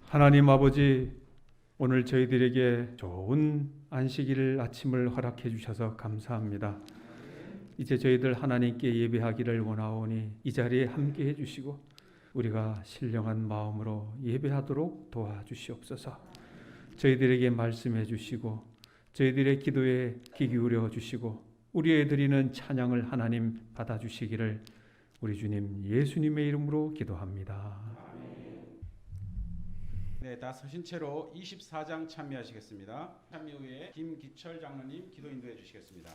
하나님 아버지, 오늘 저희들에게 좋은 안식일 아침을 허락해 주셔서 감사합니다. 이제 저희들 하나님께 예배하기를 원하오니 이 자리에 함께 해주시고 우리가 신령한 마음으로 예배하도록 도와주시옵소서. 저희들에게 말씀해 주시고 저희들의 기도에 귀 기울여 주시고 우리의 드리는 찬양을 하나님 받아주시기를 우리 주님 예수님의 이름으로 기도합니다. 네, 다 서신 채로 24장 참여하시겠습니다. 참여 후에 김기철 장로님 기도 인도해 주시겠습니다.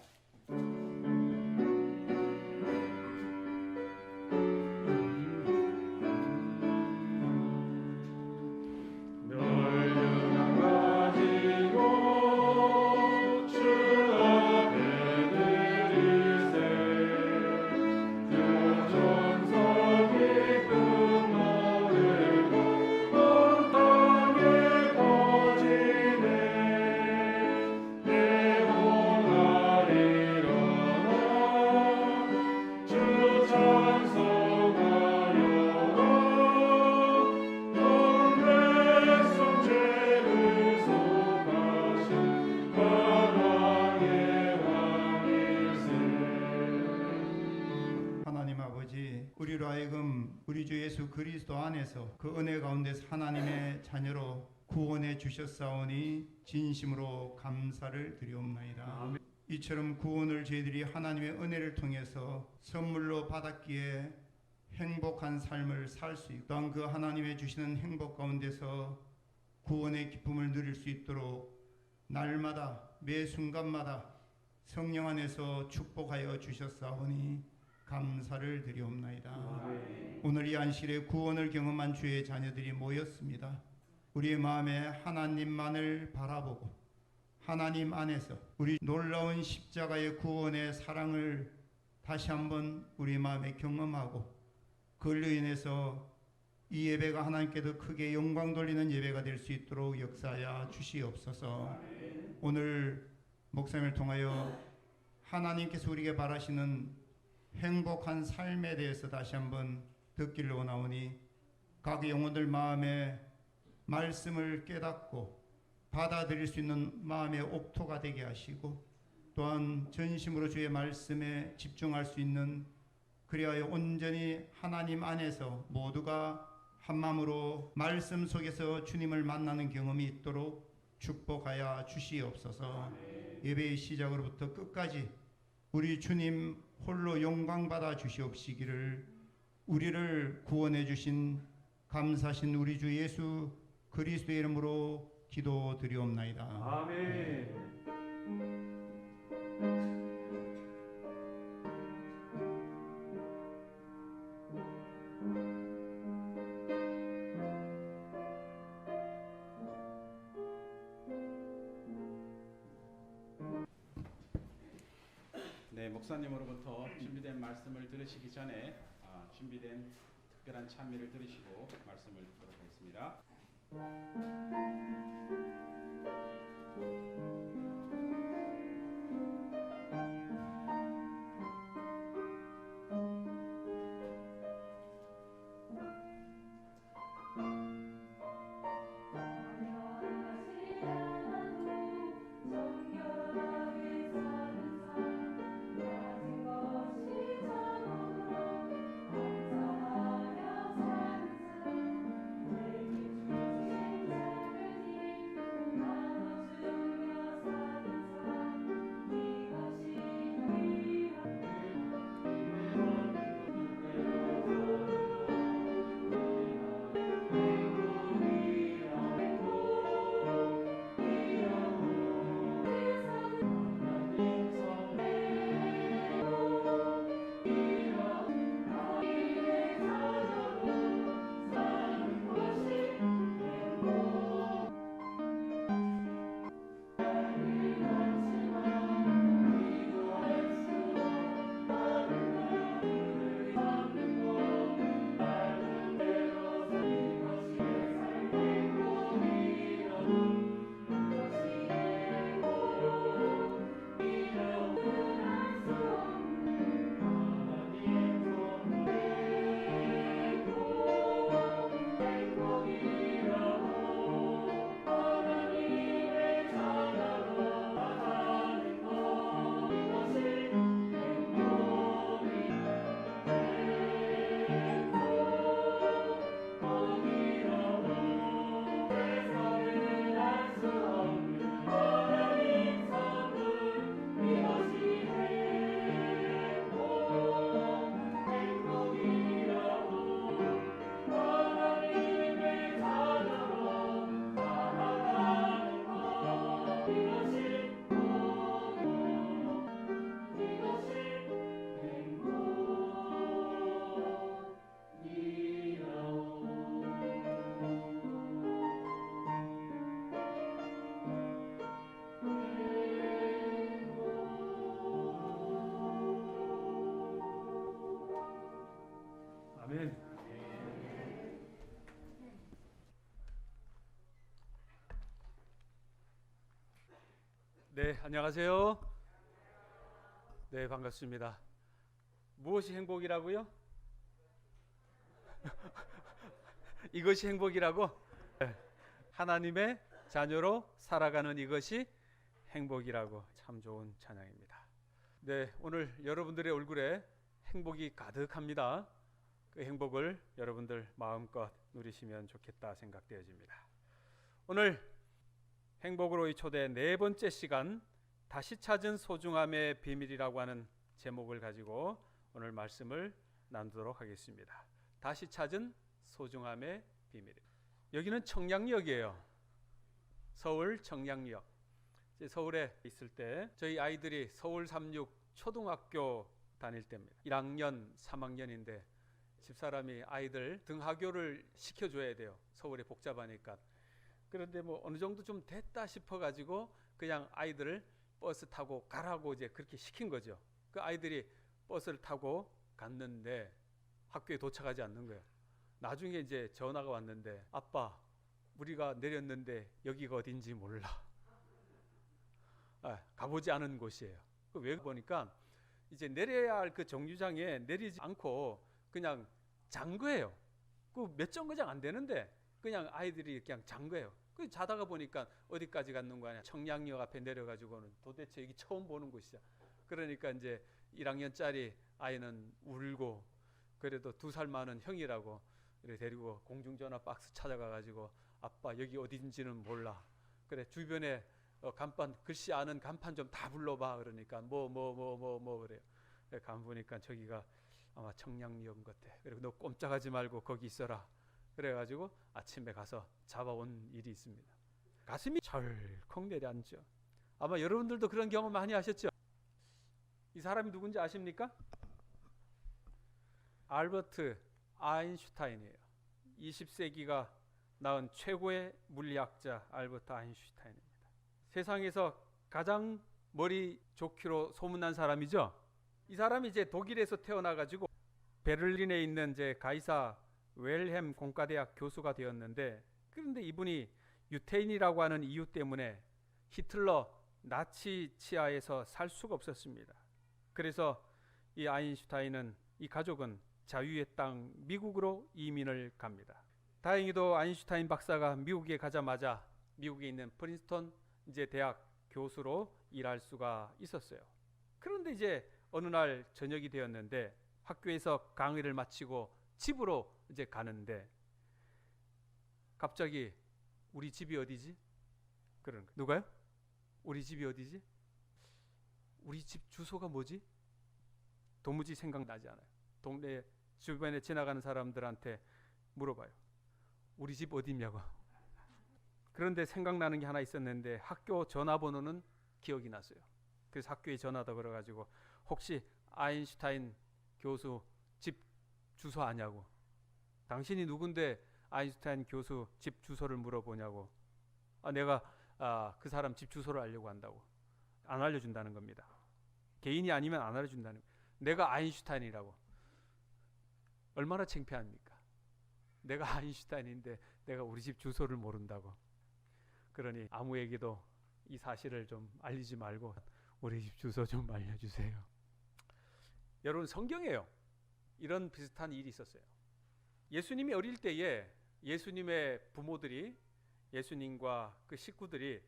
우리로 하여금 우리 주 예수 그리스도 안에서 그 은혜 가운데서 하나님의 자녀로 구원해 주셨사오니 진심으로 감사를 드리옵나이다. 이처럼 구원을 저희들이 하나님의 은혜를 통해서 선물로 받았기에 행복한 삶을 살 수 있고 또한 그 하나님의 주시는 행복 가운데서 구원의 기쁨을 누릴 수 있도록 날마다 매 순간마다 성령 안에서 축복하여 주셨사오니 감사를 드리옵나이다. 오늘 이 안식일에 구원을 경험한 주의 자녀들이 모였습니다. 우리의 마음에 하나님만을 바라보고 하나님 안에서 우리 놀라운 십자가의 구원의 사랑을 다시 한번 우리 마음에 경험하고 그걸로 인해서 이 예배가 하나님께 더 크게 영광 돌리는 예배가 될 수 있도록 역사하여 주시옵소서. 오늘 목사님을 통하여 하나님께서 우리에게 바라시는 행복한 삶에 대해서 다시 한번 듣기를 원하오니 각 영혼들 마음에 말씀을 깨닫고 받아들일 수 있는 마음의 옥토가 되게 하시고 또한 전심으로 주의 말씀에 집중할 수 있는 그리하여 온전히 하나님 안에서 모두가 한마음으로 말씀 속에서 주님을 만나는 경험이 있도록 축복하여 주시옵소서. 예배의 시작으로부터 끝까지 우리 주님 홀로 영광받아 주시옵시기를 우리를 구원해 주신 감사신 우리 주 예수 그리스도의 이름으로 기도드리옵나이다. 아멘. 네, 목사님으로부터 준비된 말씀을 들으시기 전에 준비된 특별한 찬미를 들으시고 말씀을 듣도록 하겠습니다. 네, 안녕하세요. 네, 반갑습니다. 무엇이 행복이라고요? 이것이 행복이라고? 네, 하나님의 자녀로 살아가는 이것이 행복이라고. 참 좋은 찬양입니다. 네, 오늘 여러분들의 얼굴에 행복이 가득합니다. 그 행복을 여러분들 마음껏 누리시면 좋겠다 생각되어집니다. 오늘 행복으로의 초대 네 번째 시간, 다시 찾은 소중함의 비밀이라고 하는 제목을 가지고 오늘 말씀을 나누도록 하겠습니다. 다시 찾은 소중함의 비밀. 여기는 청량역이에요. 서울 청량역. 서울에 있을 때 저희 아이들이 서울 36 초등학교 다닐 때입니다. 1학년, 3학년인데 집사람이 아이들 등하교를 시켜줘야 돼요. 서울에 복잡하니까. 그런데 뭐 어느 정도 좀 됐다 싶어가지고 그냥 아이들을 버스 타고 가라고 이제 그렇게 시킨 거죠. 그 아이들이 버스를 타고 갔는데 학교에 도착하지 않는 거예요. 나중에 이제 전화가 왔는데, 아빠, 우리가 내렸는데 여기가 어딘지 몰라. 가보지 않은 곳이에요. 왜 보니까 이제 내려야 할 그 정류장에 내리지 않고 그냥 잔 거예요. 그 몇 정거장 안 되는데 그냥 아이들이 그냥 잔 거예요. 그 자다가 보니까 어디까지 갔는 거 아니야. 청량역 앞에 내려가지고는 도대체 여기 처음 보는 곳이야. 그러니까 이제 1학년짜리 아이는 울고, 그래도 2살 많은 형이라고 이렇게 데리고 공중전화 박스 찾아가가지고, 아빠 여기 어딘지는 몰라. 그래, 주변에 간판, 글씨 아는 간판 좀 다 불러봐. 그러니까 뭐 그래요. 가만 보니까 저기가 아마 청량역 같아. 그리고 너 꼼짝하지 말고 거기 있어라. 그래가지고 아침에 가서 잡아온 일이 있습니다. 가슴이 철컥 내려앉죠. 아마 여러분들도 그런 경험 많이 하셨죠? 이 사람이 누군지 아십니까? 알버트 아인슈타인이에요. 20세기가 낳은 최고의 물리학자 알버트 아인슈타인입니다. 세상에서 가장 머리 좋기로 소문난 사람이죠. 이 사람이 이제 독일에서 태어나가지고 베를린에 있는 이제 가이사 웰햄 공과대학 교수가 되었는데, 그런데 이분이 유태인이라고 하는 이유 때문에 히틀러 나치 치하에서 살 수가 없었습니다. 그래서 이 아인슈타인은, 이 가족은 자유의 땅 미국으로 이민을 갑니다. 다행히도 아인슈타인 박사가 미국에 가자마자 미국에 있는 프린스턴 이제 대학 교수로 일할 수가 있었어요. 그런데 이제 어느 날 저녁이 되었는데 학교에서 강의를 마치고 집으로 이제 가는데 갑자기 우리 집이 어디지? 그러는 거예요. 누가요? 우리 집이 어디지? 우리 집 주소가 뭐지? 도무지 생각나지 않아요. 동네 주변에 지나가는 사람들한테 물어봐요. 우리 집 어디냐고. 그런데 생각나는 게 하나 있었는데 학교 전화번호는 기억이 났어요. 그래서 학교에 전화도 걸어가지고, 혹시 아인슈타인 교수 집 주소 아냐고. 당신이 누군데 아인슈타인 교수 집 주소를 물어보냐고. 내가 그 사람 집 주소를 알려고 한다고. 안 알려준다는 겁니다. 개인이 아니면 안 알려준다는 거예요. 내가 아인슈타인이라고. 얼마나 창피합니까? 내가 아인슈타인인데 내가 우리 집 주소를 모른다고. 그러니 아무에게도 이 사실을 좀 알리지 말고 우리 집 주소 좀 알려주세요. 여러분, 성경에요 이런 비슷한 일이 있었어요. 예수님이 어릴 때에 예수님의 부모들이, 예수님과 그 식구들이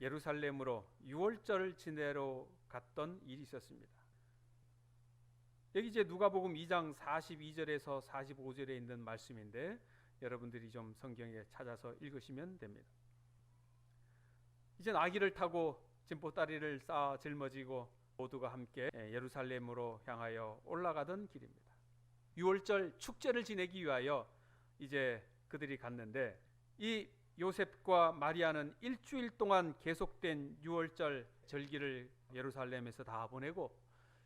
예루살렘으로 유월절 지내러 갔던 일이 있었습니다. 여기 이제 누가복음 2장 42절에서 45절에 있는 말씀인데 여러분들이 좀 성경에 찾아서 읽으시면 됩니다. 이제 아기를 타고 짐보따리를 쌓아 짊어지고 모두가 함께 예루살렘으로 향하여 올라가던 길입니다. 유월절 축제를 지내기 위하여 이제 그들이 갔는데, 이 요셉과 마리아는 일주일 동안 계속된 유월절 절기를 예루살렘에서 다 보내고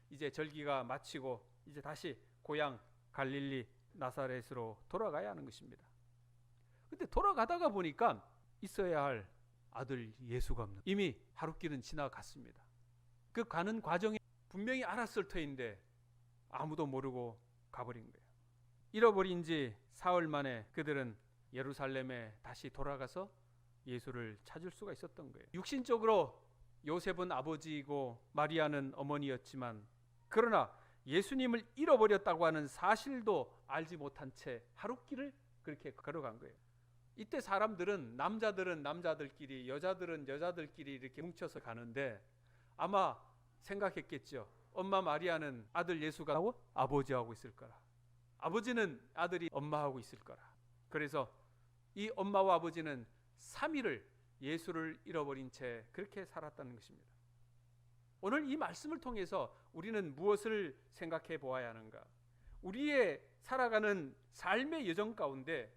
이제 절기가 마치고 이제 다시 고향 갈릴리 나사렛으로 돌아가야 하는 것입니다. 근데 돌아가다가 보니까 있어야 할 아들 예수가 없는, 이미 하룻길은 지나갔습니다. 그 가는 과정에 분명히 알았을 터인데 아무도 모르고 가버린 거예요. 잃어버린 지 사흘 만에 그들은 예루살렘에 다시 돌아가서 예수를 찾을 수가 있었던 거예요. 육신적으로 요셉은 아버지이고 마리아는 어머니였지만 그러나 예수님을 잃어버렸다고 하는 사실도 알지 못한 채 하룻길을 그렇게 걸어간 거예요. 이때 사람들은 남자들은 남자들끼리 여자들은 여자들끼리 이렇게 뭉쳐서 가는데 아마 생각했겠죠. 엄마 마리아는 아들 예수가 아버지하고 있을 거라. 아버지는 아들이 엄마하고 있을 거라. 그래서 이 엄마와 아버지는 3일을 예수를 잃어버린 채 그렇게 살았다는 것입니다. 오늘 이 말씀을 통해서 우리는 무엇을 생각해 보아야 하는가? 우리의 살아가는 삶의 여정 가운데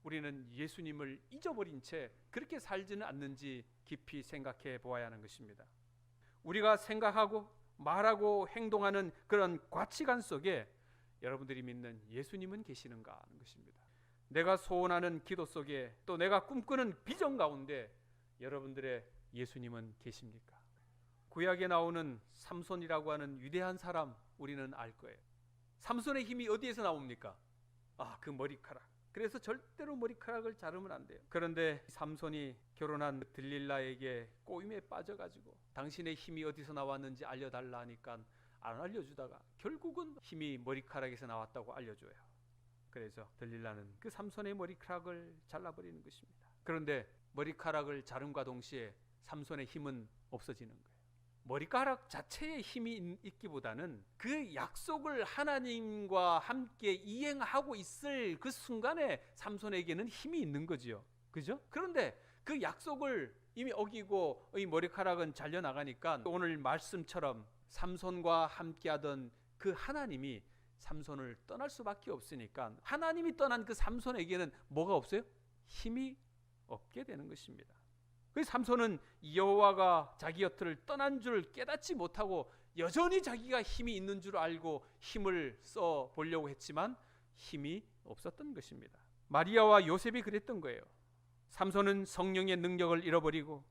우리는 예수님을 잊어버린 채 그렇게 살지는 않는지 깊이 생각해 보아야 하는 것입니다. 우리가 생각하고 말하고 행동하는 그런 가치관 속에 여러분들이 믿는 예수님은 계시는가 하는 것입니다. 내가 소원하는 기도 속에 또 내가 꿈꾸는 비전 가운데 여러분들의 예수님은 계십니까? 구약에 나오는 삼손이라고 하는 위대한 사람 우리는 알 거예요. 삼손의 힘이 어디에서 나옵니까? 그 머리카락. 그래서 절대로 머리카락을 자르면 안 돼요. 그런데 삼손이 결혼한 들릴라에게 꼬임에 빠져가지고 당신의 힘이 어디서 나왔는지 알려달라 하니까 안 알려주다가 결국은 힘이 머리카락에서 나왔다고 알려줘요. 그래서 들릴라는 그 삼손의 머리카락을 잘라버리는 것입니다. 그런데 머리카락을 자름과 동시에 삼손의 힘은 없어지는 거예요. 머리카락 자체에 힘이 있기보다는 그 약속을 하나님과 함께 이행하고 있을 그 순간에 삼손에게는 힘이 있는 거지요. 그죠? 그런데 그 약속을 이미 어기고 이 머리카락은 잘려나가니까 오늘 말씀처럼 삼손과 함께하던 그 하나님이 삼손을 떠날 수밖에 없으니까 하나님이 떠난 그 삼손에게는 뭐가 없어요? 힘이 없게 되는 것입니다. 그래서 삼손은 여호와가 자기 곁을 떠난 줄 깨닫지 못하고 여전히 자기가 힘이 있는 줄 알고 힘을 써 보려고 했지만 힘이 없었던 것입니다. 마리아와 요셉이 그랬던 거예요. 삼손은 성령의 능력을 잃어버리고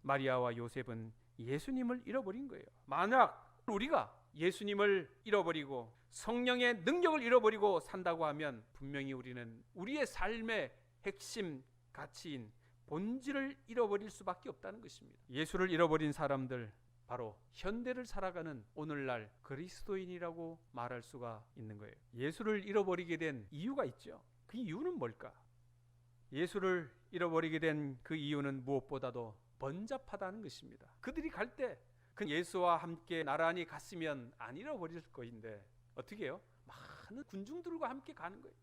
마리아와 요셉은 예수님을 잃어버린 거예요. 만약 우리가 예수님을 잃어버리고 성령의 능력을 잃어버리고 산다고 하면 분명히 우리는 우리의 삶의 핵심 가치인 본질을 잃어버릴 수밖에 없다는 것입니다. 예수를 잃어버린 사람들, 바로 현대를 살아가는 오늘날 그리스도인이라고 말할 수가 있는 거예요. 예수를 잃어버리게 된 이유가 있죠. 그 이유는 뭘까? 예수를 잃어버리게 된 그 이유는 무엇보다도 번잡하다는 것입니다. 그들이 갈 때 그 예수와 함께 나란히 갔으면 안 잃어버릴 거인데 어떻게 해요? 많은 군중들과 함께 가는 거예요.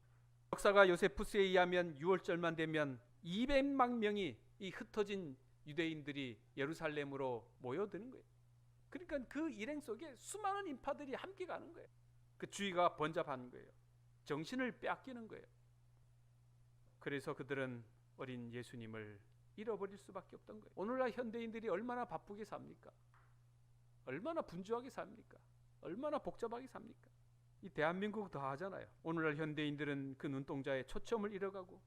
역사가 요세푸스에 의하면 6월절만 되면 200만 명이 이 흩어진 유대인들이 예루살렘으로 모여드는 거예요. 그러니까 그 일행 속에 수많은 인파들이 함께 가는 거예요. 그 주의가 번잡한 거예요. 정신을 빼앗기는 거예요. 그래서 그들은 어린 예수님을 잃어버릴 수밖에 없던 거예요. 오늘날 현대인들이 얼마나 바쁘게 삽니까? 얼마나 분주하게 삽니까? 얼마나 복잡하게 삽니까? 이 대한민국 더 하잖아요. 오늘날 현대인들은 그 눈동자에 초점을 잃어가고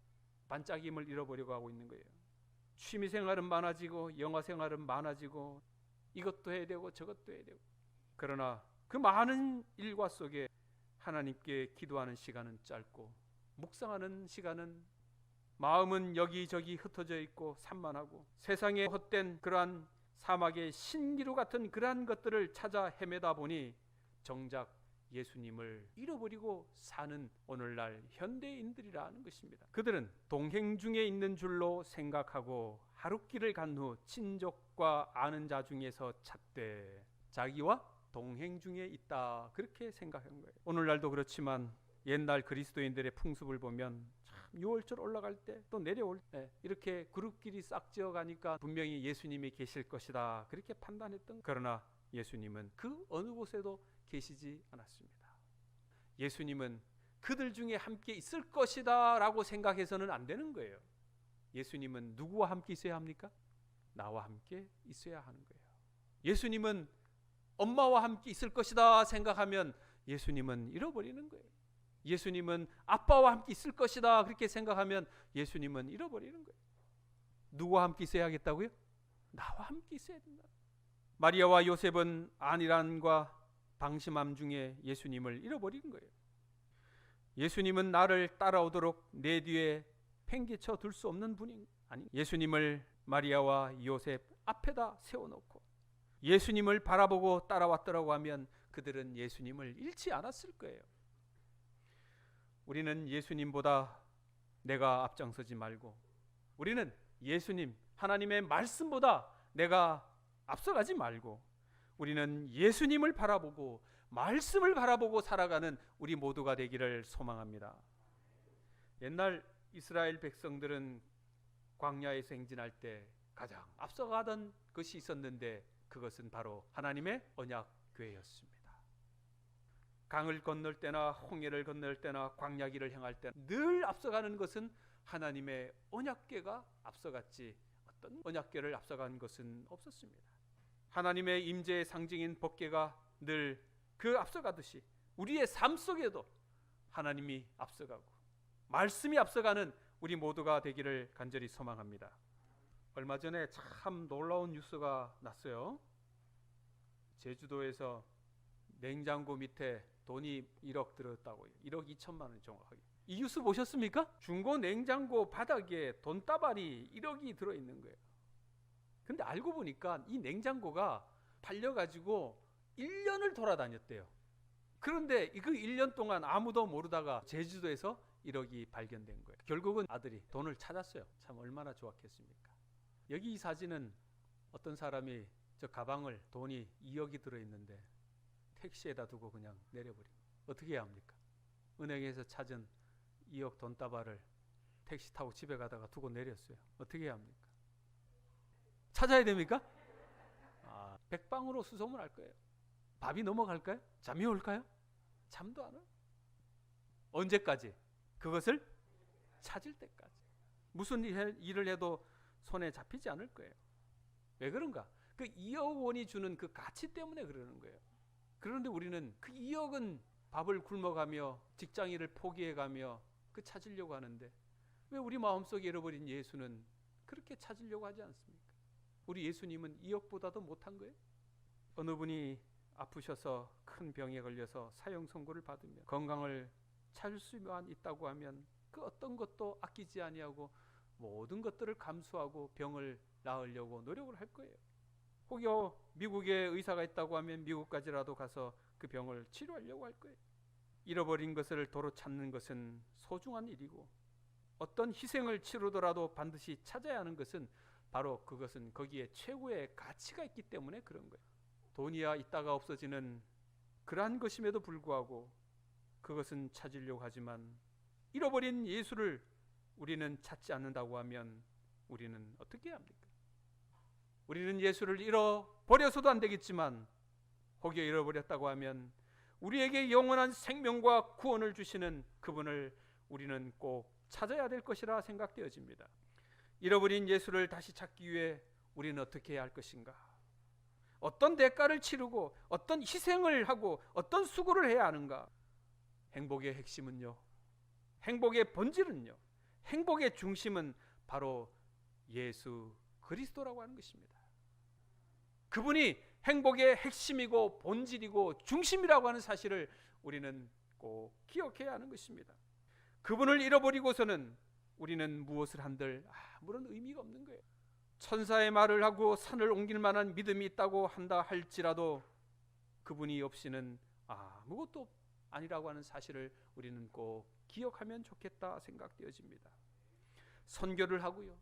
반짝임을 잃어버리고 하고 있는 거예요. 취미생활은 많아지고 영화생활은 많아지고 이것도 해야 되고 저것도 해야 되고, 그러나 그 많은 일과 속에 하나님께 기도하는 시간은 짧고 묵상하는 시간은, 마음은 여기저기 흩어져 있고 산만하고 세상에 헛된 그러한 사막의 신기루 같은 그러한 것들을 찾아 헤매다 보니 정작 예수님을 잃어버리고 사는 오늘날 현대인들이라는 것입니다. 그들은 동행 중에 있는 줄로 생각하고 하룻길을 간 후 친족과 아는 자 중에서 찾되 자기와 동행 중에 있다, 그렇게 생각한 거예요. 오늘날도 그렇지만 옛날 그리스도인들의 풍습을 보면 참 6월절 올라갈 때 또 내려올 때 이렇게 그룹끼리 싹 지어가니까 분명히 예수님이 계실 것이다, 그렇게 판단했던. 그러나 예수님은 그 어느 곳에도 계시지 않았습니다. 예수님은 그들 중에 함께 있을 것이다 라고 생각해서는 안 되는 거예요. 예수님은 누구와 함께 있어야 합니까? 나와 함께 있어야 하는 거예요. 예수님은 엄마와 함께 있을 것이다 생각하면 예수님은 잃어버리는 거예요. 예수님은 아빠와 함께 있을 것이다 그렇게 생각하면 예수님은 잃어버리는 거예요. 누구와 함께 있어야겠다고요? 나와 함께 있어야 된다. 마리아와 요셉은 안일함과 방심함 중에 예수님을 잃어버린 거예요. 예수님은 나를 따라오도록 내 뒤에 팽개쳐 둘 수 없는 분이 아니, 예수님을 마리아와 요셉 앞에다 세워놓고 예수님을 바라보고 따라왔더라고 하면 그들은 예수님을 잃지 않았을 거예요. 우리는 예수님보다 내가 앞장서지 말고, 우리는 예수님, 하나님의 말씀보다 내가 앞서가지 말고, 우리는 예수님을 바라보고 말씀을 바라보고 살아가는 우리 모두가 되기를 소망합니다. 옛날 이스라엘 백성들은 광야에서 행진할 때 가장 앞서가던 것이 있었는데 그것은 바로 하나님의 언약궤였습니다. 강을 건널 때나 홍해를 건널 때나 광야길을 행할 때 늘 앞서가는 것은 하나님의 언약궤가 앞서갔지 어떤 언약궤를 앞서간 것은 없었습니다. 하나님의 임재의 상징인 법궤가 늘 그 앞서가듯이 우리의 삶 속에도 하나님이 앞서가고 말씀이 앞서가는 우리 모두가 되기를 간절히 소망합니다. 얼마 전에 참 놀라운 뉴스가 났어요. 제주도에서 냉장고 밑에 돈이 1억 들었다고요. 1억 2천만 원 정확하게. 이 뉴스 보셨습니까? 중고 냉장고 바닥에 돈다발이 1억이 들어있는 거예요. 근데 알고 보니까 이 냉장고가 팔려가지고 1년을 돌아다녔대요. 그런데 그 1년 동안 아무도 모르다가 제주도에서 1억이 발견된 거예요. 결국은 아들이 돈을 찾았어요. 참 얼마나 좋았겠습니까? 여기 이 사진은 어떤 사람이 저 가방을 돈이 2억이 들어있는데 택시에다 두고 그냥 내려버린 거예요. 어떻게 해야 합니까? 은행에서 찾은 2억 돈다발을 택시 타고 집에 가다가 두고 내렸어요. 어떻게 해야 합니까? 찾아야 됩니까? 백방으로 수소문할 거예요. 밥이 넘어갈까요? 잠이 올까요? 잠도 안 와요. 언제까지? 그것을 찾을 때까지. 무슨 일을 해도 손에 잡히지 않을 거예요. 왜 그런가? 그 2억 원이 주는 그 가치 때문에 그러는 거예요. 그런데 우리는 그 2억은 밥을 굶어가며 직장일을 포기해가며 그 찾으려고 하는데 왜 우리 마음속에 잃어버린 예수는 그렇게 찾으려고 하지 않습니까? 우리 예수님은 2억보다도 못한 거예요. 어느 분이 아프셔서 큰 병에 걸려서 사형 선고를 받으면 건강을 찾을 수만 있다고 하면 그 어떤 것도 아끼지 아니하고 모든 것들을 감수하고 병을 나으려고 노력을 할 거예요. 혹여 미국에 의사가 있다고 하면 미국까지라도 가서 그 병을 치료하려고 할 거예요. 잃어버린 것을 도로 찾는 것은 소중한 일이고 어떤 희생을 치르더라도 반드시 찾아야 하는 것은 바로 그것은 거기에 최고의 가치가 있기 때문에 그런 거예요. 돈이야 있다가 없어지는 그러한 것임에도 불구하고 그것은 찾으려고 하지만 잃어버린 예수를 우리는 찾지 않는다고 하면 우리는 어떻게 해야 합니까? 우리는 예수를 잃어버려서도 안 되겠지만 혹여 잃어버렸다고 하면 우리에게 영원한 생명과 구원을 주시는 그분을 우리는 꼭 찾아야 될 것이라 생각되어집니다. 잃어버린 예수를 다시 찾기 위해 우리는 어떻게 해야 할 것인가? 어떤 대가를 치르고 어떤 희생을 하고 어떤 수고를 해야 하는가? 행복의 핵심은요, 행복의 본질은요, 행복의 중심은 바로 예수 그리스도라고 하는 것입니다. 그분이 행복의 핵심이고 본질이고 중심이라고 하는 사실을 우리는 꼭 기억해야 하는 것입니다. 그분을 잃어버리고서는 우리는 무엇을 한들 아무런 의미가 없는 거예요. 천사의 말을 하고 산을 옮길 만한 믿음이 있다고 한다 할지라도 그분이 없이는 아무것도 아니라고 하는 사실을 우리는 꼭 기억하면 좋겠다 생각되어집니다. 선교를 하고요,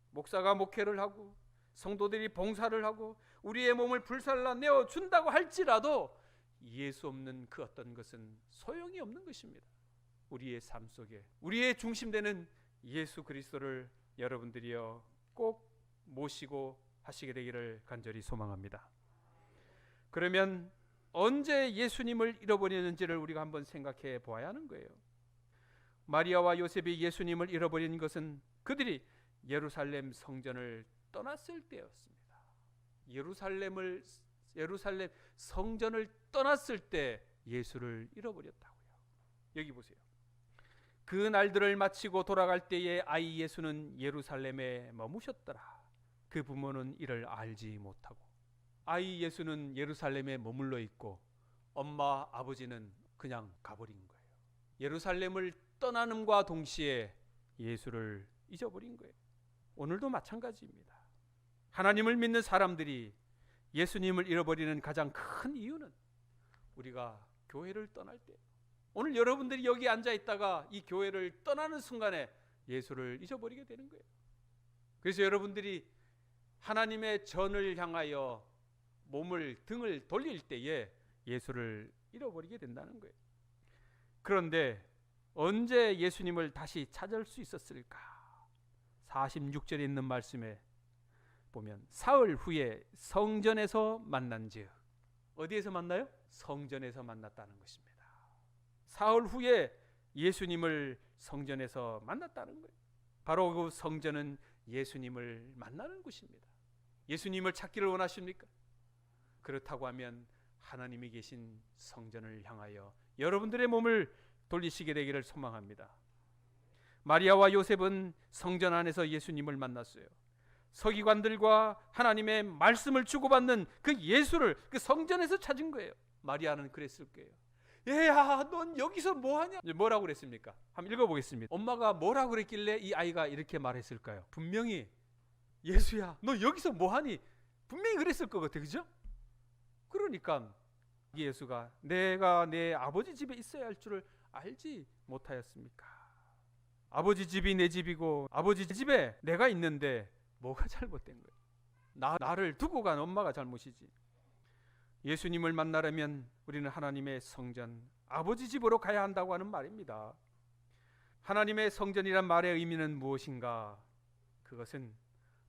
목사가 목회를 하고 성도들이 봉사를 하고 우리의 몸을 불살라 내어준다고 할지라도 예수 없는 그 어떤 것은 소용이 없는 것입니다. 우리의 삶 속에 우리의 중심되는 예수 그리스도를 여러분들이여 꼭 모시고 하시게 되기를 간절히 소망합니다. 그러면 언제 예수님을 잃어버리는지를 우리가 한번 생각해 보아야 하는 거예요. 마리아와 요셉이 예수님을 잃어버린 것은 그들이 예루살렘 성전을 떠났을 때였습니다. 예루살렘 성전을 떠났을 때 예수를 잃어버렸다고요. 여기 보세요. 그 날들을 마치고 돌아갈 때에 아이 예수는 예루살렘에 머무셨더라. 그 부모는 이를 알지 못하고. 아이 예수는 예루살렘에 머물러 있고 엄마 아버지는 그냥 가버린 거예요. 예루살렘을 떠나는과 동시에 예수를 잊어버린 거예요. 오늘도 마찬가지입니다. 하나님을 믿는 사람들이 예수님을 잃어버리는 가장 큰 이유는 우리가 교회를 떠날 때, 오늘 여러분들이 여기 앉아 있다가 이 교회를 떠나는 순간에 예수를 잊어버리게 되는 거예요. 그래서 여러분들이 하나님의 전을 향하여 등을 돌릴 때에 예수를 잃어버리게 된다는 거예요. 그런데 언제 예수님을 다시 찾을 수 있었을까? 46절에 있는 말씀에 보면 사흘 후에 성전에서 만난즉, 어디에서 만나요? 성전에서 만났다는 것입니다. 사흘 후에 예수님을 성전에서 만났다는 거예요. 바로 그 성전은 예수님을 만나는 곳입니다. 예수님을 찾기를 원하십니까? 그렇다고 하면 하나님이 계신 성전을 향하여 여러분들의 몸을 돌리시게 되기를 소망합니다. 마리아와 요셉은 성전 안에서 예수님을 만났어요. 서기관들과 하나님의 말씀을 주고받는 그 예수를 그 성전에서 찾은 거예요. 마리아는 그랬을 거예요. 얘야, 넌 여기서 뭐하냐? 뭐라고 그랬습니까? 한번 읽어보겠습니다. 엄마가 뭐라고 그랬길래 이 아이가 이렇게 말했을까요? 분명히 예수야, 너 여기서 뭐하니? 분명히 그랬을 것 같아, 그죠? 그러니까 예수가 내가 내 아버지 집에 있어야 할 줄을 알지 못하였습니까? 아버지 집이 내 집이고 아버지 집에 내가 있는데 뭐가 잘못된 거예요? 나를 두고 간 엄마가 잘못이지. 예수님을 만나려면 우리는 하나님의 성전, 아버지 집으로 가야 한다고 하는 말입니다. 하나님의 성전이란 말의 의미는 무엇인가? 그것은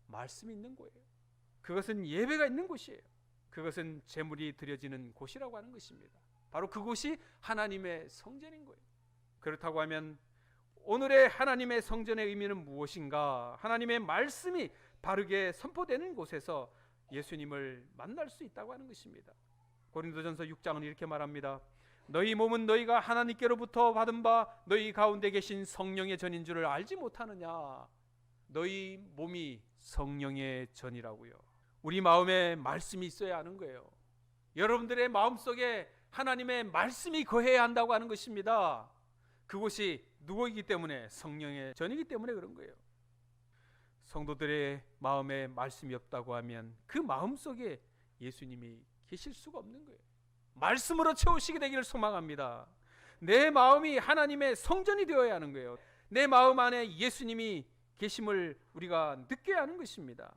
말씀이 있는 곳이에요. 그것은 예배가 있는 곳이에요. 그것은 제물이 드려지는 곳이라고 하는 것입니다. 바로 그곳이 하나님의 성전인 거예요. 그렇다고 하면 오늘의 하나님의 성전의 의미는 무엇인가? 하나님의 말씀이 바르게 선포되는 곳에서 예수님을 만날 수 있다고 하는 것입니다. 고린도전서 6장은 이렇게 말합니다. 너희 몸은 너희가 하나님께로부터 받은 바 너희 가운데 계신 성령의 전인 줄을 알지 못하느냐? 너희 몸이 성령의 전이라고요. 우리 마음에 말씀이 있어야 하는 거예요. 여러분들의 마음속에 하나님의 말씀이 거해야 한다고 하는 것입니다. 그곳이 누구이기 때문에? 성령의 전이기 때문에 그런 거예요. 성도들의 마음에 말씀이 없다고 하면 그 마음속에 예수님이 계실 수가 없는 거예요. 말씀으로 채우시게 되기를 소망합니다. 내 마음이 하나님의 성전이 되어야 하는 거예요. 내 마음 안에 예수님이 계심을 우리가 느껴야 하는 것입니다.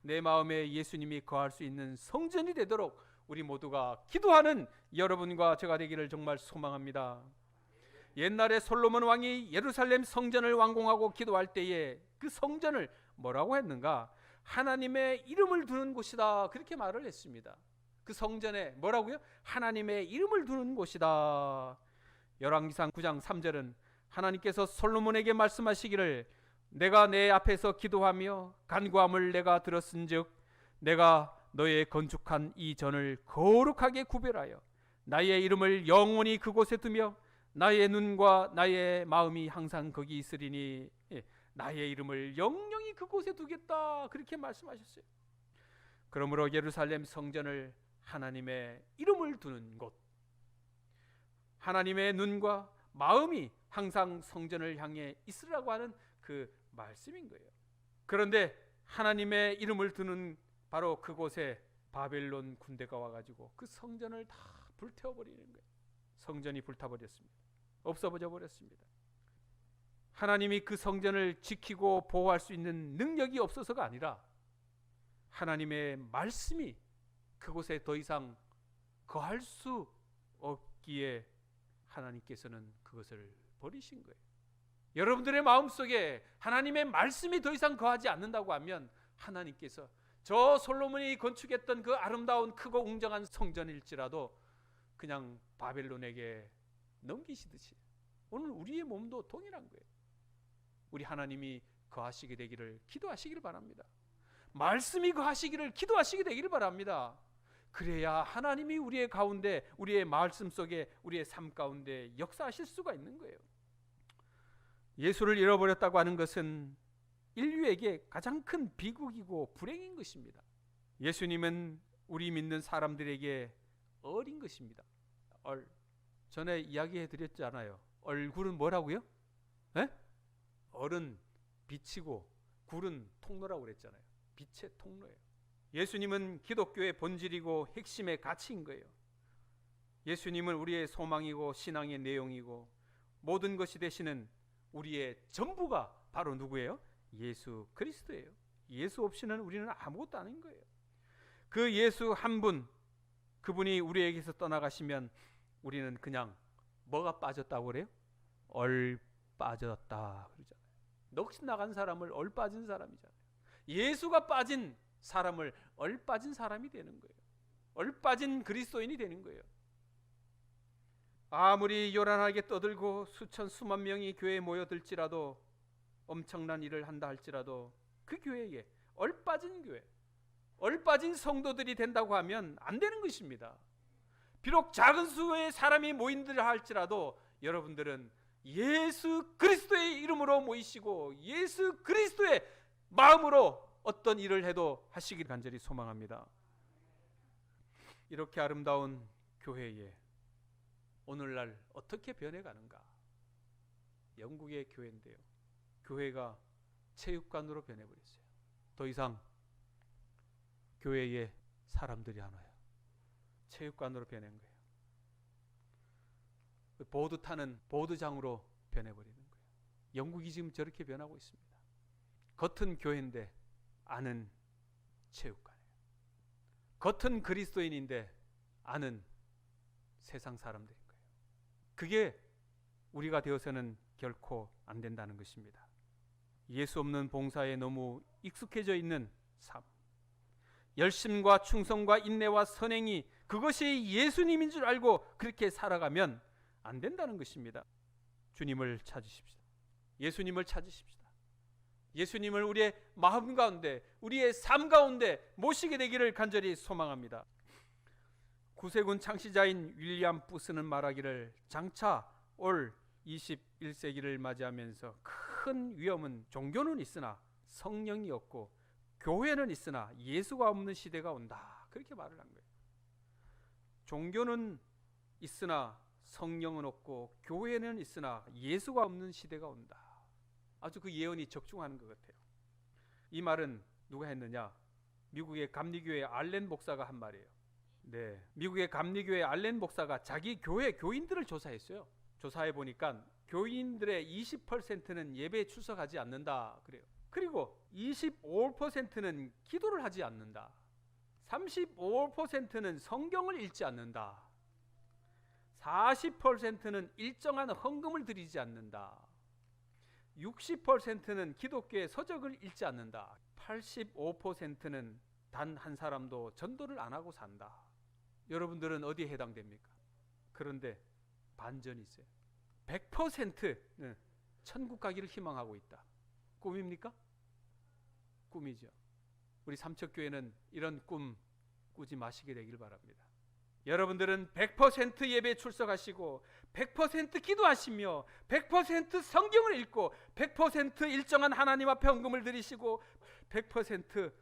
내 마음에 예수님이 거할 수 있는 성전이 되도록 우리 모두가 기도하는 여러분과 제가 되기를 정말 소망합니다. 옛날에 솔로몬 왕이 예루살렘 성전을 완공하고 기도할 때에 그 성전을 뭐라고 했는가? 하나님의 이름을 두는 곳이다, 그렇게 말을 했습니다. 그 성전에 뭐라고요? 하나님의 이름을 두는 곳이다. 열왕기상 9장 3절은 하나님께서 솔로몬에게 말씀하시기를 내가 내 앞에서 기도하며 간구함을 내가 들었은즉 내가 너의 건축한 이 전을 거룩하게 구별하여 나의 이름을 영원히 그곳에 두며 나의 눈과 나의 마음이 항상 거기 있으리니 나의 이름을 영영히 그곳에 두겠다, 그렇게 말씀하셨어요. 그러므로 예루살렘 성전을 하나님의 이름을 두는 곳, 하나님의 눈과 마음이 항상 성전을 향해 있으라고 하는 그 말씀인 거예요. 그런데 하나님의 이름을 두는 바로 그곳에 바벨론 군대가 와가지고 그 성전을 다 불태워버리는 거예요. 성전이 불타버렸습니다. 없어져 버렸습니다. 하나님이 그 성전을 지키고 보호할 수 있는 능력이 없어서가 아니라 하나님의 말씀이 그곳에 더 이상 거할 수 없기에 하나님께서는 그것을 버리신 거예요. 여러분들의 마음속에 하나님의 말씀이 더 이상 거하지 않는다고 하면 하나님께서 저 솔로몬이 건축했던 그 아름다운 크고 웅장한 성전일지라도 그냥 바벨론에게 넘기시듯이 오늘 우리의 몸도 동일한 거예요. 우리 하나님이 거하시게 되기를 기도하시기를 바랍니다. 말씀이 거하시기를 기도하시게 되기를 바랍니다. 그래야 하나님이 우리의 가운데, 우리의 말씀 속에, 우리의 삶 가운데 역사하실 수가 있는 거예요. 예수를 잃어버렸다고 하는 것은 인류에게 가장 큰 비극이고 불행인 것입니다. 예수님은 우리 믿는 사람들에게 얼인 것입니다. 전에 이야기해 드렸잖아요. 얼굴은 뭐라고요? 에? 얼은 빛이고 굴은 통로라고 그랬잖아요. 빛의 통로예요. 예수님은 기독교의 본질이고 핵심의 가치인 거예요. 예수님은 우리의 소망이고 신앙의 내용이고 모든 것이 되시는 우리의 전부가 바로 누구예요? 예수 그리스도예요. 예수 없이는 우리는 아무것도 아닌 거예요. 그 예수 한 분, 그분이 우리에게서 떠나가시면 우리는 그냥 뭐가 빠졌다고 그래요? 얼 빠졌다 그러잖아요. 넋이 나간 사람을 얼 빠진 사람이잖아요. 예수가 빠진 사람을 얼 빠진 사람이 되는 거예요. 얼 빠진 그리스도인이 되는 거예요. 아무리 요란하게 떠들고 수천 수만 명이 교회에 모여들지라도, 엄청난 일을 한다 할지라도 그 교회에 얼빠진 교회, 얼빠진 성도들이 된다고 하면 안 되는 것입니다. 비록 작은 수의 사람이 모인들 할지라도 여러분들은 예수 그리스도의 이름으로 모이시고 예수 그리스도의 마음으로 어떤 일을 해도 하시길 간절히 소망합니다. 이렇게 아름다운 교회에 오늘날 어떻게 변해가는가? 영국의 교회인데요, 교회가 체육관으로 변해버렸어요. 더 이상 교회에 사람들이 안 와요. 체육관으로 변한 거예요. 보드 타는 보드장으로 변해버리는 거예요. 영국이 지금 저렇게 변하고 있습니다. 겉은 교회인데 안은 체육관이에요. 겉은 그리스도인인데 안은 세상 사람들인 거예요. 그게 우리가 되어서는 결코 안 된다는 것입니다. 예수 없는 봉사에 너무 익숙해져 있는 삶, 열심과 충성과 인내와 선행이 그것이 예수님인 줄 알고 그렇게 살아가면 안 된다는 것입니다. 주님을 찾으십시다. 예수님을 찾으십시다. 예수님을 우리의 마음 가운데, 우리의 삶 가운데 모시게 되기를 간절히 소망합니다. 구세군 창시자인 윌리엄 부스는 말하기를, 장차 올 21세기를 맞이하면서 큰 위험은 종교는 있으나 성령이 없고 교회는 있으나 예수가 없는 시대가 온다, 그렇게 말을 한 거예요. 종교는 있으나 성령은 없고 교회는 있으나 예수가 없는 시대가 온다. 아주 그 예언이 적중하는 것 같아요. 이 말은 누가 했느냐? 미국의 감리교회 알렌 목사가 한 말이에요. 네, 미국의 감리교회 알렌 목사가 자기 교회 교인들을 조사했어요. 조사해 보니까 교인들의 20%는 예배에 출석하지 않는다 그래요. 그리고 25%는 기도를 하지 않는다. 35%는 성경을 읽지 않는다. 40%는 일정한 헌금을 드리지 않는다. 60%는 기독교의 서적을 읽지 않는다. 85%는 단 한 사람도 전도를 안 하고 산다. 여러분들은 어디에 해당됩니까? 그런데 반전이 있어요. 100%는 천국 가기를 희망하고 있다. 꿈입니까? 꿈이죠. 우리 삼척교회는 이런 꿈 꾸지 마시게 되길 바랍니다. 여러분들은 100% 예배에 출석하시고 100% 기도하시며 100% 성경을 읽고 100% 일정한 하나님 앞에 헌금을 드리시고 100%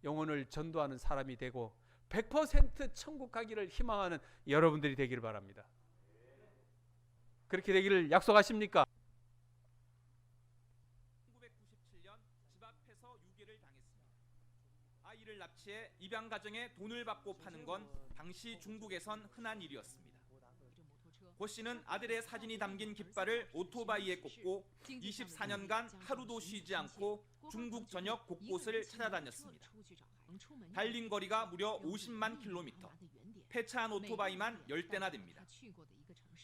영혼을 전도하는 사람이 되고 100% 천국 가기를 희망하는 여러분들이 되기를 바랍니다. 그렇게 되기를 약속하십니까? 1997년 집 앞에서 유괴를 당했습니다. 아이를 납치해 입양 가정에 돈을 받고 파는 건 당시 중국에선 흔한 일이었습니다. 고 씨는 아들의 사진이 담긴 깃발을 오토바이에 꽂고 24년간 하루도 쉬지 않고 중국 전역 곳곳을 찾아다녔습니다. 달린 거리가 무려 50만 킬로미터, 폐차한 오토바이만 10대나 됩니다.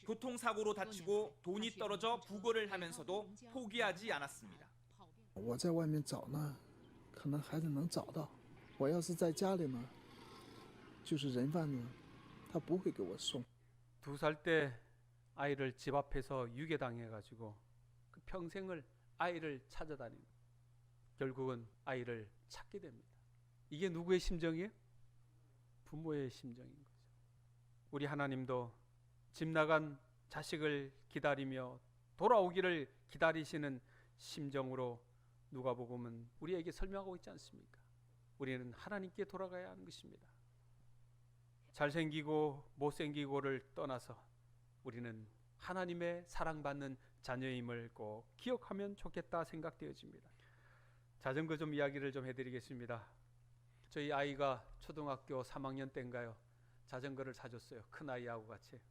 교통사고로 다치고 돈이 떨어져 부고를 하면서도 포기하지 않았습니다. 我在外面找呢，可能孩子能找到。我要是在家里呢，就是人贩子，他不会给我送。 2살 때 아이를 집 앞에서 유괴당해가지고 그 평생을 아이를 찾아다니는, 결국은 아이를 찾게 됩니다. 이게 누구의 심정이에요? 부모의 심정인 거죠. 우리 하나님도 집 나간 자식을 기다리며 돌아오기를 기다리시는 심정으로 누가복음은 우리에게 설명하고 있지 않습니까? 우리는 하나님께 돌아가야 하는 것입니다. 잘생기고 못생기고를 떠나서 우리는 하나님의 사랑받는 자녀임을 꼭 기억하면 좋겠다 생각되어집니다. 자전거 좀 이야기를 좀 해드리겠습니다. 저희 아이가 초등학교 3학년 때인가요? 자전거를 사줬어요. 큰 아이하고 같이.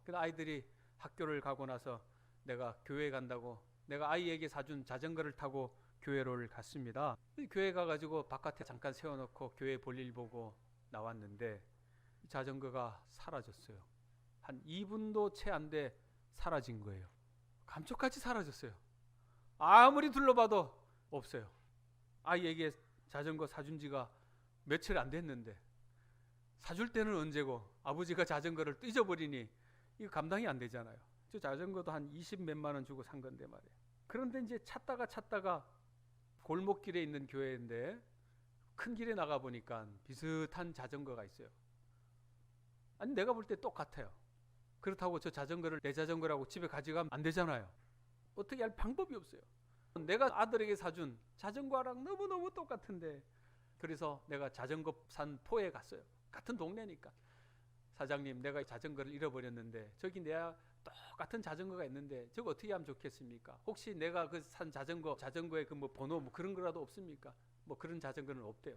그 아이들이 학교를 가고 나서 내가 교회 간다고 내가 아이에게 사준 자전거를 타고 교회를 갔습니다. 교회 가가지고 바깥에 잠깐 세워놓고 교회 볼일 보고 나왔는데 자전거가 사라졌어요. 한 2분도 채 안 돼 사라진 거예요. 감쪽같이 사라졌어요. 아무리 둘러봐도 없어요. 아이에게 자전거 사준 지가 며칠 안 됐는데 사줄 때는 언제고 아버지가 자전거를 잊어버리니 이거 감당이 안 되잖아요. 저 자전거도 한 20 몇만 원 주고 산 건데 말이에요. 그런데 이제 찾다가 골목길에 있는 교회인데 큰 길에 나가 보니까 비슷한 자전거가 있어요. 아니 내가 볼 때 똑같아요. 그렇다고 저 자전거를 내 자전거라고 집에 가져가면 안 되잖아요. 어떻게 할 방법이 없어요. 내가 아들에게 사준 자전거랑 너무너무 똑같은데 그래서 내가 자전거 산 포에 갔어요. 같은 동네니까. 사장님 내가 자전거를 잃어버렸는데 저기 내가 똑같은 자전거가 있는데 저거 어떻게 하면 좋겠습니까? 혹시 내가 그 산 자전거에 그 뭐 번호 뭐 그런 거라도 없습니까? 뭐 그런 자전거는 없대요.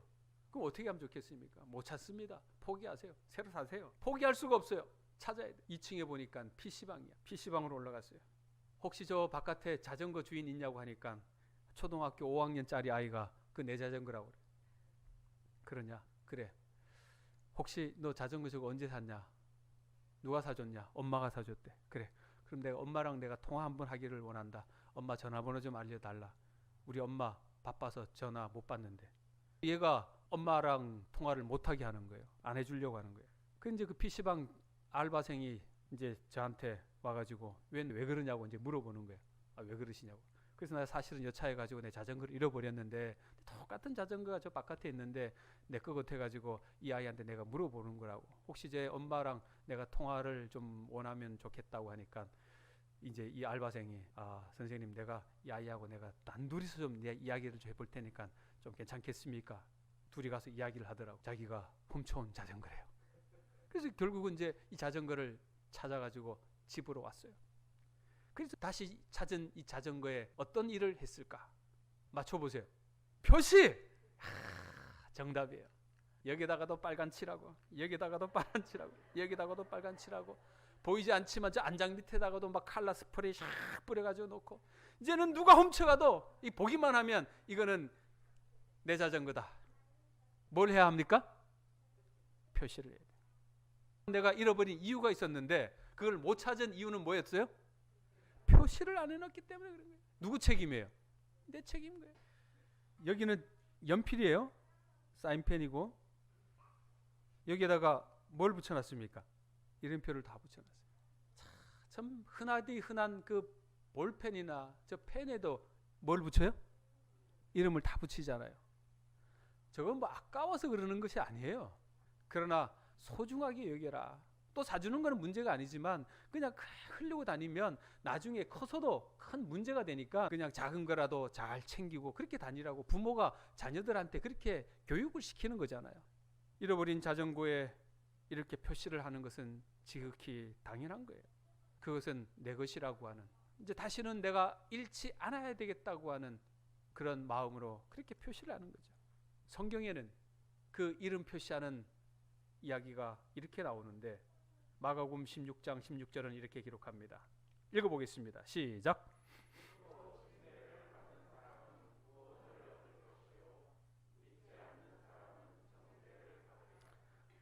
그럼 어떻게 하면 좋겠습니까? 못 찾습니다. 포기하세요. 새로 사세요. 포기할 수가 없어요. 찾아야 돼. 2층에 보니까 PC방이야. PC방으로 올라갔어요. 혹시 저 바깥에 자전거 주인 있냐고 하니까 초등학교 5학년짜리 아이가 그 내 자전거라고 그래. 그러냐? 그래. 혹시 너 자전거 저거 언제 샀냐? 누가 사줬냐? 엄마가 사줬대. 그래. 그럼 내가 엄마랑 내가 통화 한번 하기를 원한다. 엄마 전화번호 좀 알려달라. 우리 엄마 바빠서 전화 못 받는데. 얘가 엄마랑 통화를 못하게 하는 거예요. 안 해주려고 하는 거예요. 그 이제 그 PC방 알바생이 이제 저한테 와가지고 왜 그러냐고 이제 물어보는 거예요. 아, 왜 그러시냐고. 그래서 나 사실은 여차해가지고 내 자전거를 잃어버렸는데 똑같은 자전거가 저 바깥에 있는데 내 거 같아가지고 이 아이한테 내가 물어보는 거라고. 혹시 제 엄마랑 내가 통화를 좀 원하면 좋겠다고 하니까 이제 이 알바생이 선생님 내가 이 아이하고 내가 단둘이서 좀 내 이야기를 좀 해볼 테니까 좀 괜찮겠습니까? 둘이 가서 이야기를 하더라고. 자기가 훔쳐온 자전거래요. 그래서 결국은 이제 이 자전거를 찾아가지고 집으로 왔어요. 그래서 다시 찾은 이 자전거에 어떤 일을 했을까? 맞춰보세요. 표시! 정답이에요. 여기다가도 빨간 칠하고 여기다가도 빨간 칠하고 여기다가도 빨간 칠하고 보이지 않지만 저 안장 밑에다가도 막 칼라 스프레이 샥 뿌려가지고 놓고 이제는 누가 훔쳐가도 이 보기만 하면 이거는 내 자전거다. 뭘 해야 합니까? 표시를 해야 돼요. 내가 잃어버린 이유가 있었는데 그걸 못 찾은 이유는 뭐였어요? 표시를 안 해놨기 때문에 그런 거예요. 누구 책임이에요? 내 책임인 거예요. 여기는 연필이에요. 사인펜이고 여기에다가 뭘 붙여놨습니까? 이름표를 다 붙여놨어요. 참 흔한 그 볼펜이나 저 펜에도 뭘 붙여요? 이름을 다 붙이잖아요. 저건 뭐 아까워서 그러는 것이 아니에요. 그러나 소중하게 여겨라. 또 사주는 거는 문제가 아니지만 그냥 흘리고 다니면 나중에 커서도 큰 문제가 되니까 그냥 작은 거라도 잘 챙기고 그렇게 다니라고 부모가 자녀들한테 그렇게 교육을 시키는 거잖아요. 잃어버린 자전거에 이렇게 표시를 하는 것은 지극히 당연한 거예요. 그것은 내 것이라고 하는, 이제 다시는 내가 잃지 않아야 되겠다고 하는 그런 마음으로 그렇게 표시를 하는 거죠. 성경에는 그 이름 표시하는 이야기가 이렇게 나오는데 마가복음 16장 16절은 이렇게 기록합니다. 읽어보겠습니다. 시작.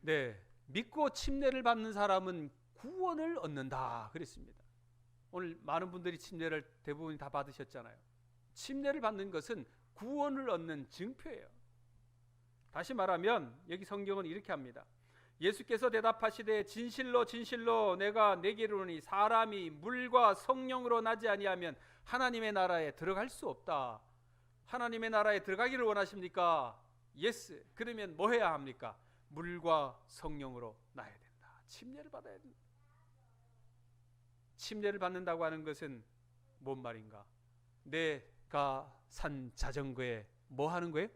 네, 믿고 침례를 받는 사람은 구원을 얻는다 그랬습니다. 오늘 많은 분들이 침례를 대부분 다 받으셨잖아요. 침례를 받는 것은 구원을 얻는 증표예요. 다시 말하면 여기 성경은 이렇게 합니다. 예수께서 대답하시되 진실로 진실로 내가 내게 이르노니 사람이 물과 성령으로 나지 아니하면 하나님의 나라에 들어갈 수 없다. 하나님의 나라에 들어가기를 원하십니까? 예스. 그러면 뭐 해야 합니까? 물과 성령으로 나야 된다. 침례를 받아야 된다. 침례를 받는다고 하는 것은 뭔 말인가? 내가 산 자전거에 뭐 하는 거예요?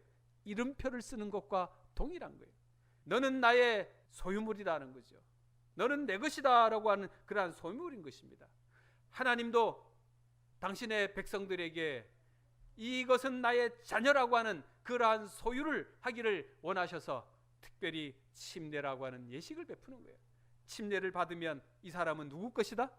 이름표를 쓰는 것과 동일한 거예요. 너는 나의 소유물이라는 거죠. 너는 내 것이다라고 하는 그러한 소유물인 것입니다. 하나님도 당신의 백성들에게 이것은 나의 자녀라고 하는 그러한 소유를 하기를 원하셔서 특별히 침례라고 하는 예식을 베푸는 거예요. 침례를 받으면 이 사람은 누구 것이다?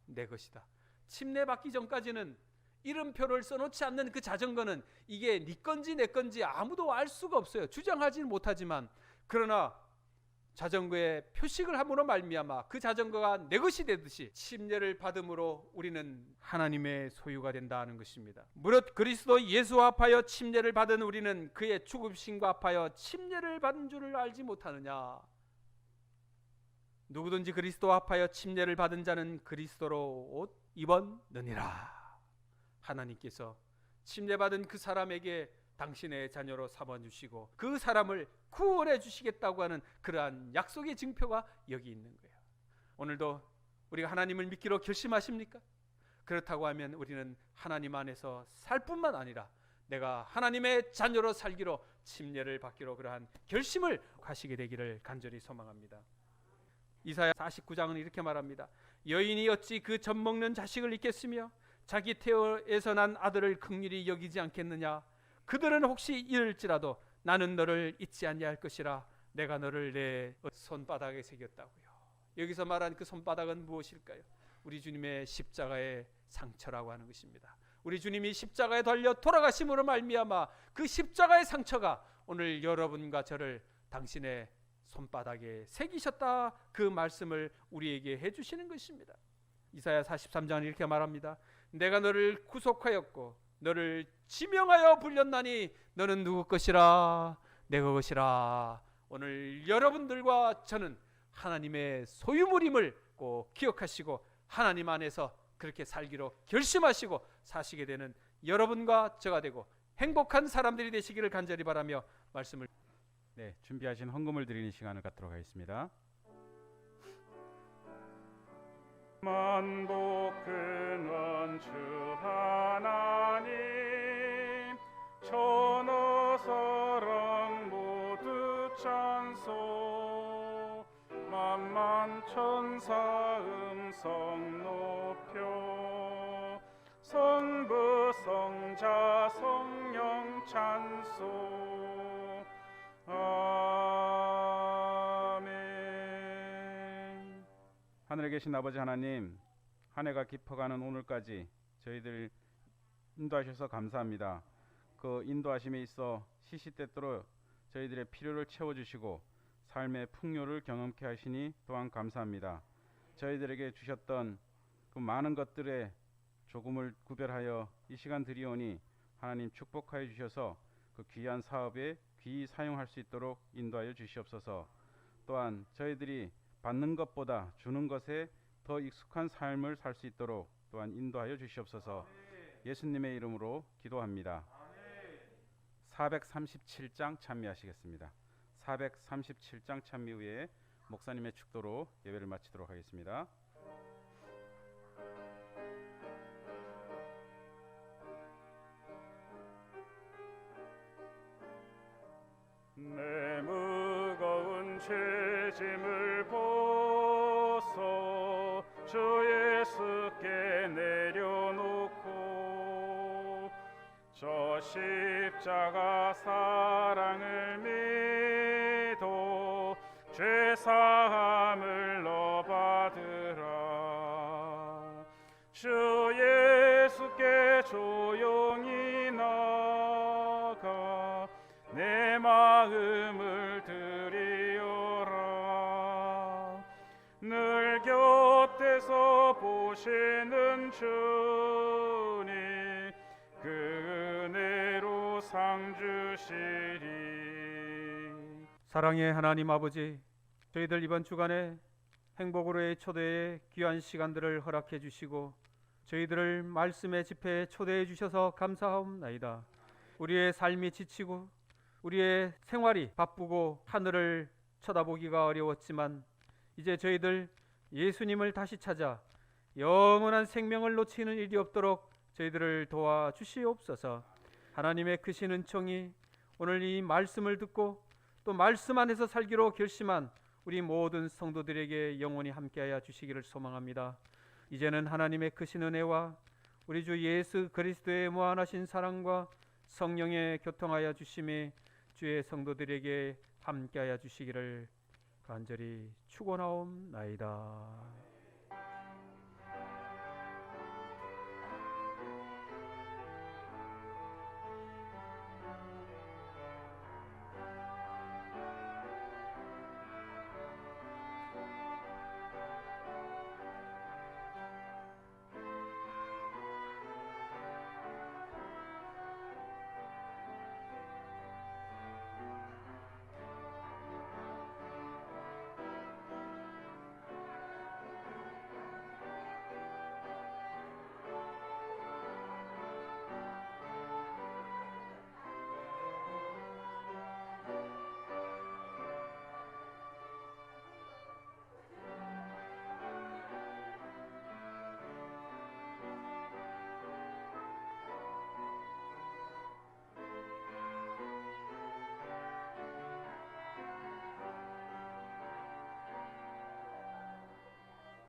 내 것이다. 침례 받기 전까지는 이름표를 써놓지 않는 그 자전거는 이게 네 건지 내 건지 아무도 알 수가 없어요. 주장하지는 못하지만, 그러나 자전거에 표식을 함으로 말미암아 그 자전거가 내 것이 되듯이 침례를 받음으로 우리는 하나님의 소유가 된다는 것입니다. 무릇 그리스도 예수와 합하여 침례를 받은 우리는 그의 죽으심과 합하여 침례를 받은 줄을 알지 못하느냐. 누구든지 그리스도와 합하여 침례를 받은 자는 그리스도로 옷 입었느니라. 하나님께서 침례받은 그 사람에게 당신의 자녀로 삼아주시고 그 사람을 구원해 주시겠다고 하는 그러한 약속의 증표가 여기 있는 거예요. 오늘도 우리가 하나님을 믿기로 결심하십니까? 그렇다고 하면 우리는 하나님 안에서 살 뿐만 아니라 내가 하나님의 자녀로 살기로 침례를 받기로 그러한 결심을 하시게 되기를 간절히 소망합니다. 이사야 49장은 이렇게 말합니다. 여인이 어찌 그 젖 먹는 자식을 잊겠으며 자기 태어에서 난 아들을 긍휼히 여기지 않겠느냐. 그들은 혹시 이럴지라도 나는 너를 잊지 아니할 것이라 내가 너를 내 손바닥에 새겼다고요. 여기서 말한 그 손바닥은 무엇일까요? 우리 주님의 십자가의 상처라고 하는 것입니다. 우리 주님이 십자가에 달려 돌아가심으로 말미암아 그 십자가의 상처가 오늘 여러분과 저를 당신의 손바닥에 새기셨다, 그 말씀을 우리에게 해주시는 것입니다. 이사야 43장은 이렇게 말합니다. 내가 너를 구속하였고 너를 지명하여 불렸나니 너는 누구 것이라? 내 것이라. 오늘 여러분들과 저는 하나님의 소유물임을 꼭 기억하시고 하나님 안에서 그렇게 살기로 결심하시고 사시게 되는 여러분과 저가 되고 행복한 사람들이 되시기를 간절히 바라며 말씀을 준비하신 헌금을 드리는 시간을 갖도록 하겠습니다. 만복 근원 주 하나님 천하 사랑 모두 찬송 만만 천사 음성 높여 성부 성자 성령 찬송 아멘. 하늘에 계신 아버지 하나님, 한 해가 깊어가는 오늘까지 저희들 인도하셔서 감사합니다. 그 인도하심에 있어 시시때때로 저희들의 필요를 채워주시고 삶의 풍요를 경험케 하시니 또한 감사합니다. 저희들에게 주셨던 그 많은 것들의 조금을 구별하여 이 시간 드리오니 하나님 축복하여 주셔서 그 귀한 사업에 귀히 사용할 수 있도록 인도하여 주시옵소서. 또한 저희들이 받는 것보다 주는 것에 더 익숙한 삶을 살 수 있도록 또한 인도하여 주시옵소서. 예수님의 이름으로 기도합니다. 437장 찬미하시겠습니다. 437장 찬미 후에 목사님의 축도로 예배를 마치도록 하겠습니다. 내 무거운 죄짐을 벗어 주 예수께 내려놓고 저 십자가 사랑을 믿어 죄사함을 너 받으라. 주 예수께 조용히 나가 내 마음을 드리오라. 늘 곁에서 보시는 주님 그 은혜로 상 주시리. 사랑의 하나님 아버지, 저희들 이번 주간에 행복으로의 초대에 귀한 시간들을 허락해 주시고 저희들을 말씀의 집회에 초대해 주셔서 감사하옵나이다. 우리의 삶이 지치고 우리의 생활이 바쁘고 하늘을 쳐다보기가 어려웠지만 이제 저희들 예수님을 다시 찾아 영원한 생명을 놓치는 일이 없도록 저희들을 도와주시옵소서. 하나님의 크신 은총이 오늘 이 말씀을 듣고 또 말씀 안에서 살기로 결심한 우리 모든 성도들에게 영원히 함께하여 주시기를 소망합니다. 이제는 하나님의 크신 은혜와 우리 주 예수 그리스도의 무한하신 사랑과 성령의 교통하여 주심이 주의 성도들에게 함께하여 주시기를 간절히 축원하옵나이다.